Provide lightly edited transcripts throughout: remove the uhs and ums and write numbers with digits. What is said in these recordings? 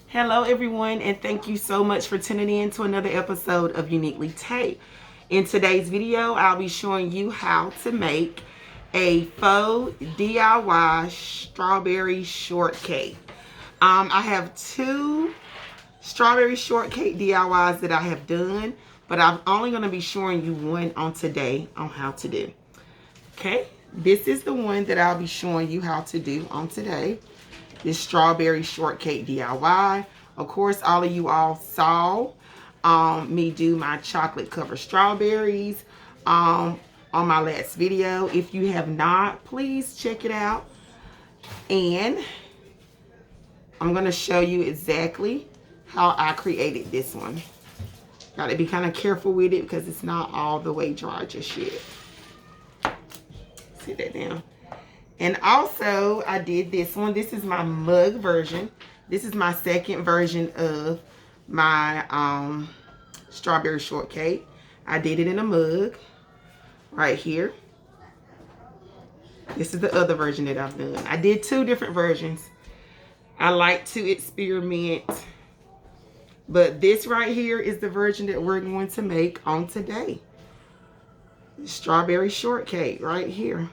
Hello everyone, and thank you so much for tuning in to another episode of Uniquely Tay. In today's video, I'll be showing you how to make a faux DIY strawberry shortcake. I have two strawberry shortcake DIYs that I have done, but I'm only going to be showing you one on today on how to do. Okay, this is the one that I'll be showing you how to do on today. This strawberry shortcake DIY. Of course, all of you all saw me do my chocolate covered strawberries on my last video. If you have not, please check it out. And I'm going to show you exactly how I created this one. Got to be kind of careful with it because it's not all the way dry just yet. Sit that down. And also, I did this one. This is my mug version. This is my second version of my strawberry shortcake. I did it in a mug right here. This is the other version that I've done. I did two different versions. I like to experiment. But this right here is the version that we're going to make on today. Strawberry shortcake right here.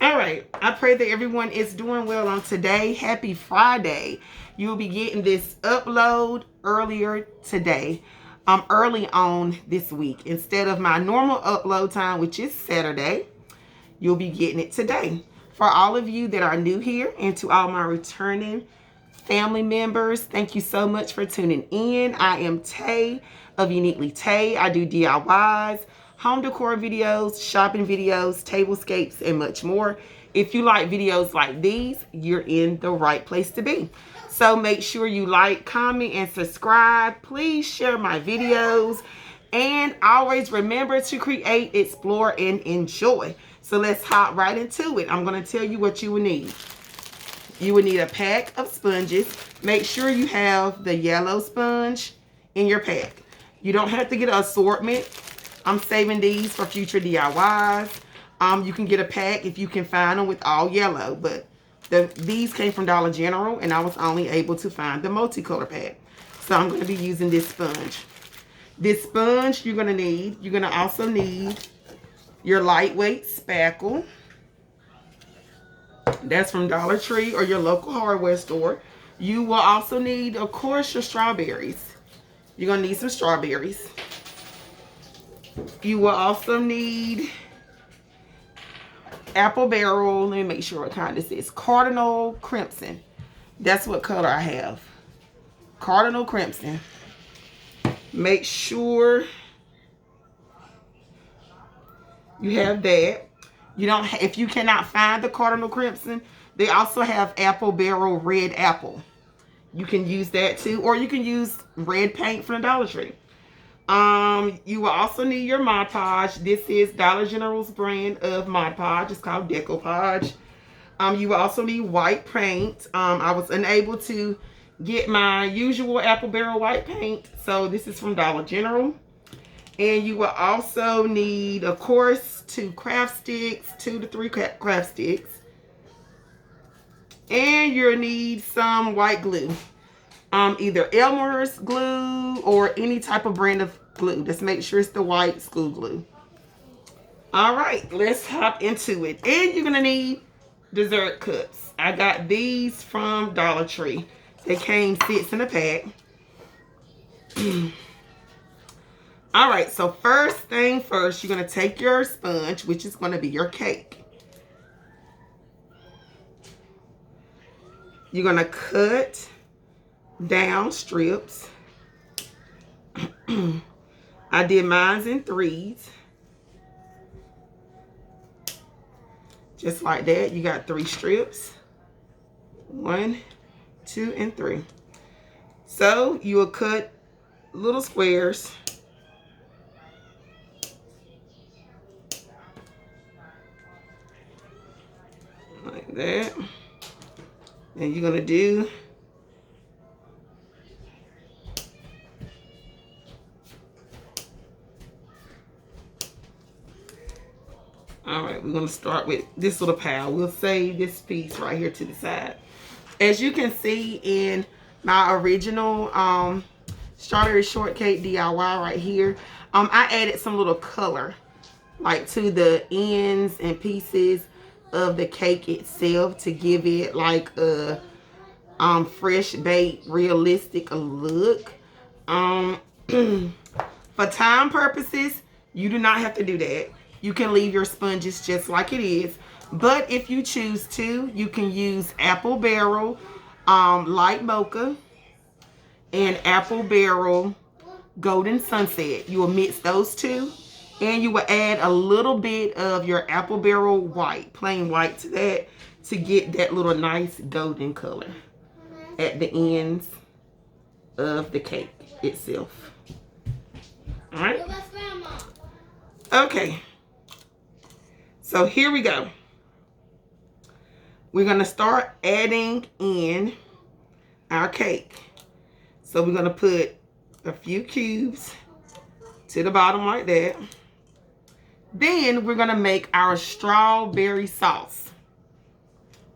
All right, I pray that everyone is doing well on today. Happy Friday. You'll be getting this upload earlier today, early on this week. Instead of my normal upload time, which is Saturday, you'll be getting it today. For all of you that are new here and to all my returning family members, thank you so much for tuning in. I am Tay of Uniquely Tay. I do DIYs, home decor videos, shopping videos, tablescapes, and much more. If you like videos like these, you're in the right place to be. So make sure you like, comment, and subscribe. Please share my videos. And always remember to create, explore, and enjoy. So let's hop right into it. I'm going to tell you what you will need. You will need a pack of sponges. Make sure you have the yellow sponge in your pack. You don't have to get an assortment. I'm saving these for future DIYs. You can get a pack if you can find them with all yellow, but these came from Dollar General and I was only able to find the multicolor pack. So I'm going to be using this sponge. This sponge you're going to also need your lightweight spackle. That's from Dollar Tree or your local hardware store. You will also need, of course, your strawberries. You're going to need some strawberries. You will also need apple barrel. Let me make sure what kind this is. Cardinal Crimson. That's what color I have. Cardinal Crimson. Make sure you have that. If you cannot find the Cardinal Crimson, they also have apple barrel red apple. You can use that too, or you can use red paint from the Dollar Tree. You will also need your Mod Podge. This is Dollar General's brand of Mod Podge. It's called Decoupage. You will also need white paint. I was unable to get my usual apple barrel white paint, so this is from Dollar General. And you will also need, of course, 2 craft sticks, 2 to 3 craft sticks. And you'll need some white glue. Either Elmer's glue or any type of brand of glue. Just make sure it's the white school glue. All right, let's hop into it. And you're going to need dessert cups. I got these from Dollar Tree. They came 6 in a pack. All right, so first thing first, you're going to take your sponge, which is going to be your cake. You're going to cut down strips. I did mine in 3s. Just like that. You got 3 strips. 1, 2, and 3. So you will cut little squares. Like that. And you're going to do all right, we're going to start with this little pile. We'll save this piece right here to the side. As you can see in my original strawberry shortcake DIY right here, I added some little color like to the ends and pieces of the cake itself to give it like a fresh baked realistic look. For time purposes, you do not have to do that. You can leave your sponges just like it is. But if you choose to, you can use apple barrel light mocha and apple barrel golden sunset. You will mix those two, and you will add a little bit of your apple barrel white, plain white, to that to get that little nice golden color at the ends of the cake itself. All right. Okay. So here we go. We're going to start adding in our cake. So we're going to put a few cubes to the bottom like that. Then we're going to make our strawberry sauce.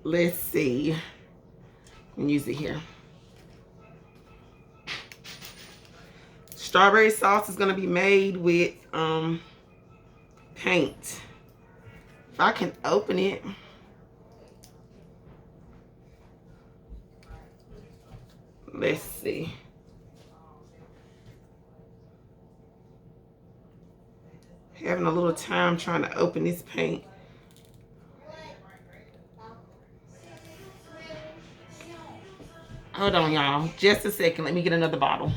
Let's see. And use it here. Strawberry sauce is going to be made with paint. If I can open it. Let's see. Having a little time trying to open this paint. Hold on, y'all. Just a second. Let me get another bottle.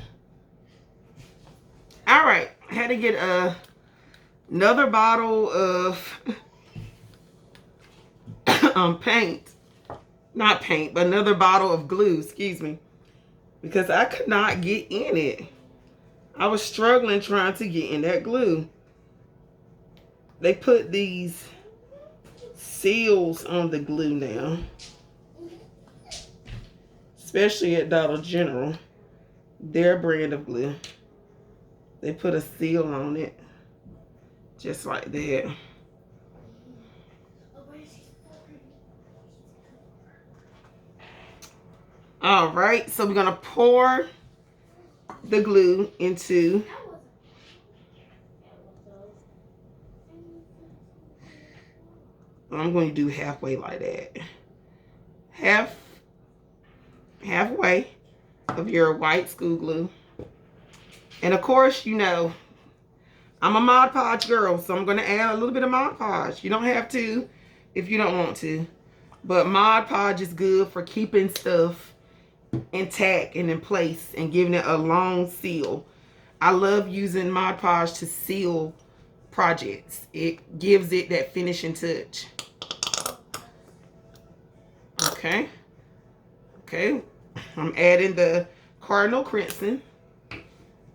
All right. I had to get another bottle of paint. Not paint, but another bottle of glue. Excuse me. Because I could not get in it. I was struggling trying to get in that glue. They put these seals on the glue now. Especially at Dollar General. Their brand of glue. They put a seal on it. Just like that. All right, so we're going to pour the glue into I'm going to do halfway like that. Halfway of your white school glue. And of course, you know, I'm a Mod Podge girl, so I'm going to add a little bit of Mod Podge. You don't have to if you don't want to. But Mod Podge is good for keeping stuff intact and in place and giving it a long seal. I love using Mod Podge to seal projects. It gives it that finishing touch. Okay. Okay. I'm adding the Cardinal Crimson.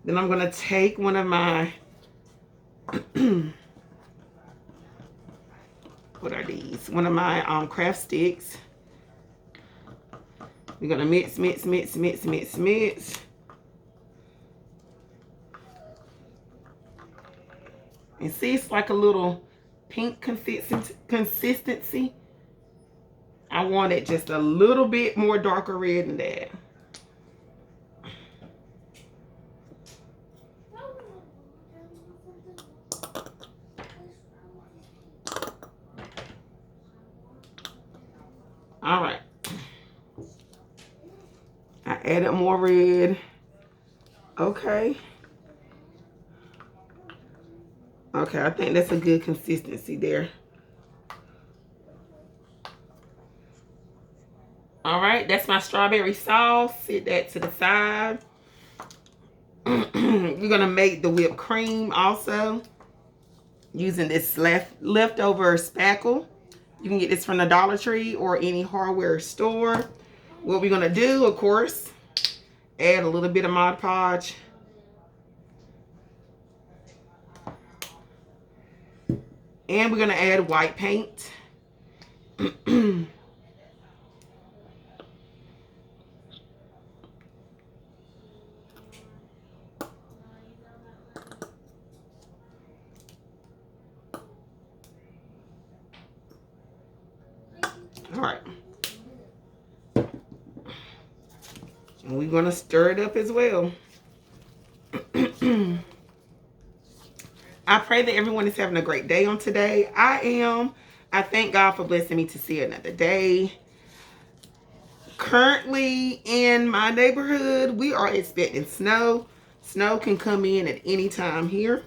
Then I'm going to take one of my what are these? One of my craft sticks. We're going to mix, mix, mix, mix, mix, mix. And see, it's like a little pink consistency. I want it just a little bit more darker red than that. All right. I added more red. Okay. Okay, I think that's a good consistency there. All right, that's my strawberry sauce. Set that to the side. We're going to make the whipped cream also using this leftover spackle. You can get this from the Dollar Tree or any hardware store. What we're going to do, of course, add a little bit of Mod Podge. And we're going to add white paint. All right. And we're going to stir it up as well. I pray that everyone is having a great day on today. I am. I thank God for blessing me to see another day. Currently in my neighborhood, we are expecting snow. Snow can come in at any time here.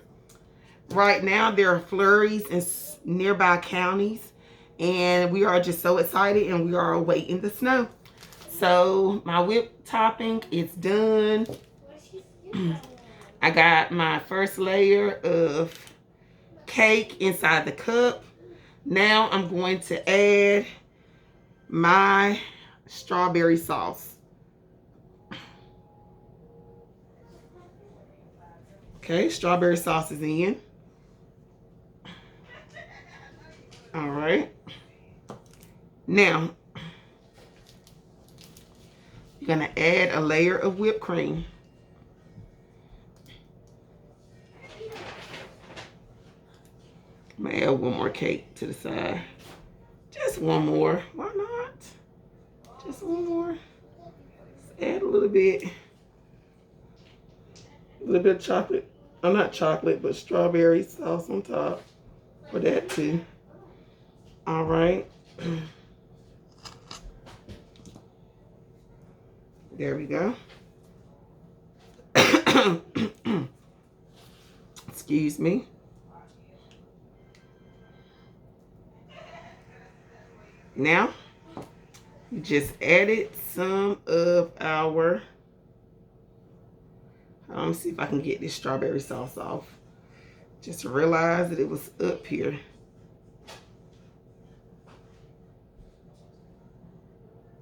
Right now, there are flurries in nearby counties, and we are just so excited, and we are awaiting the snow. So my whip topping is done. I got my first layer of cake inside the cup. Now I'm going to add my strawberry sauce. Okay, strawberry sauce is in. All right. Now, you're gonna add a layer of whipped cream. I'm gonna add one more cake to the side. Just one more. Why not? Just one more. Let's add a little bit. A little bit of chocolate. Oh, not chocolate, but strawberry sauce on top for that too. All right. There we go. Excuse me. Now, we just added some of our, let me see if I can get this strawberry sauce off. Just realized that it was up here.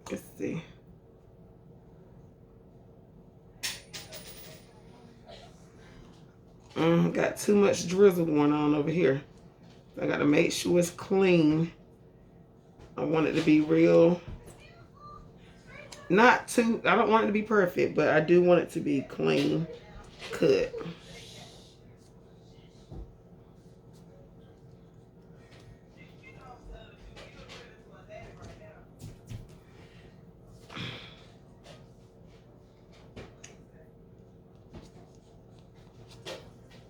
Let's see. Got too much drizzle going on over here. I gotta make sure it's clean. I want it to be real, not too, I don't want it to be perfect, but I do want it to be clean cut.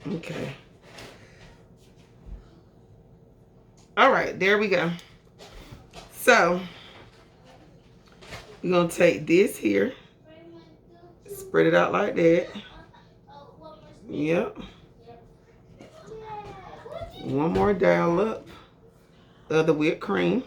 Okay. All right, there we go. So, we're going to take this here, spread it out like that. Yep. One more dollop of the whipped cream.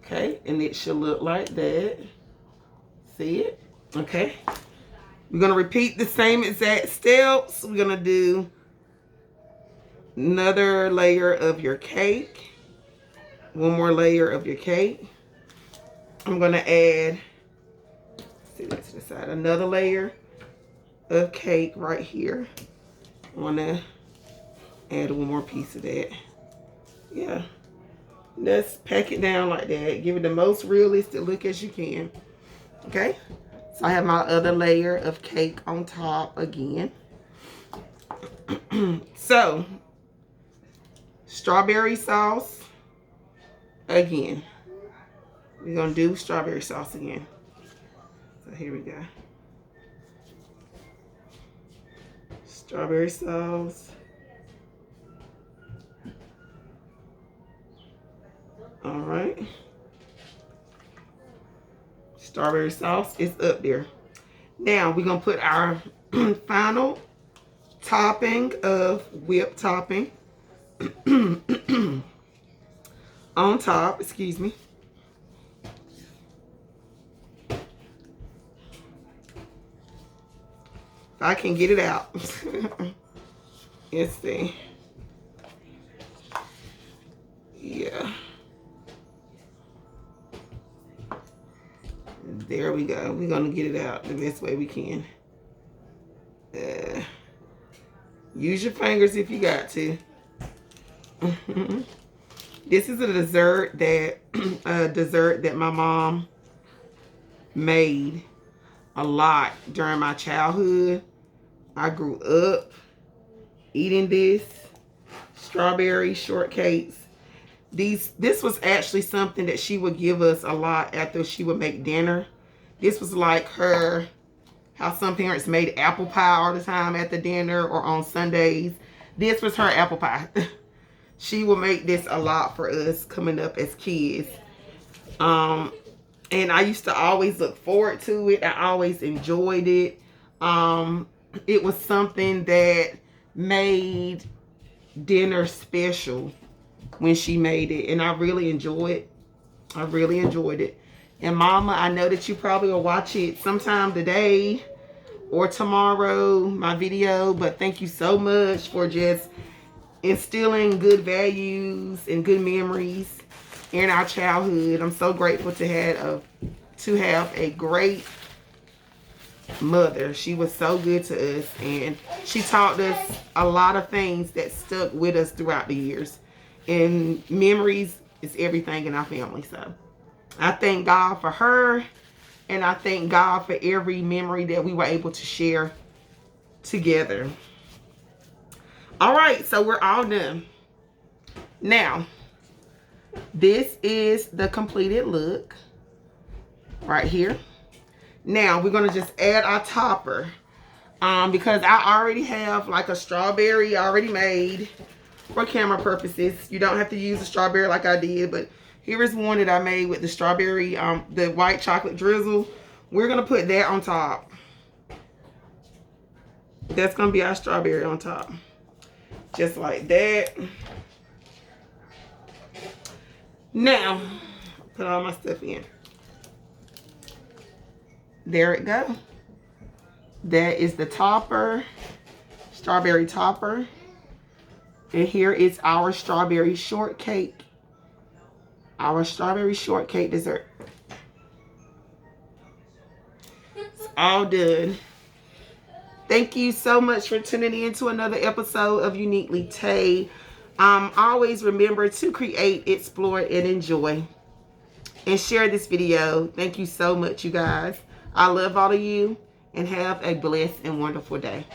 Okay, and it should look like that. See it? Okay. We're going to repeat the same exact steps. We're going to do another layer of your cake. One more layer of your cake. I'm going to add, see that to the side, another layer of cake right here. I want to add one more piece of that. Yeah. Let's pack it down like that. Give it the most realistic look as you can. Okay? So I have my other layer of cake on top again. So, strawberry sauce again. We're going to do strawberry sauce again. So here we go. Strawberry sauce. All right. Strawberry sauce is up there. Now we're going to put our final topping of whipped topping on top, excuse me. If I can get it out. Let's see. Yeah. There we go. We're going to get it out the best way we can. Use your fingers if you got to. This is a dessert that my mom made a lot during my childhood. I grew up eating this strawberry shortcakes. This was actually something that she would give us a lot after she would make dinner. This was like her, how some parents made apple pie all the time at the dinner or on Sundays. This was her apple pie. She would make this a lot for us coming up as kids. And I used to always look forward to it. I always enjoyed it. It was something that made dinner special when she made it, and I really enjoyed it. I really enjoyed it. And Mama, I know that you probably will watch it sometime today or tomorrow, my video, but thank you so much for just instilling good values and good memories in our childhood. I'm so grateful to have a great mother. She was so good to us, and she taught us a lot of things that stuck with us throughout the years. And memories is everything in our family. So I thank God for her, and I thank God for every memory that we were able to share together. All right, so we're all done. Now, this is the completed look right here. Now, we're going to just add our topper. Because I already have like a strawberry already made for camera purposes. You don't have to use a strawberry like I did, but here is one that I made with the strawberry, the white chocolate drizzle. We're going to put that on top. That's going to be our strawberry on top. Just like that. Now, put all my stuff in. There it go. That is the topper, strawberry topper. And here is our strawberry shortcake. Our strawberry shortcake dessert. It's all done. Thank you so much for tuning in to another episode of Uniquely Tay. Always remember to create, explore, and enjoy. And share this video. Thank you so much, you guys. I love all of you. And have a blessed and wonderful day.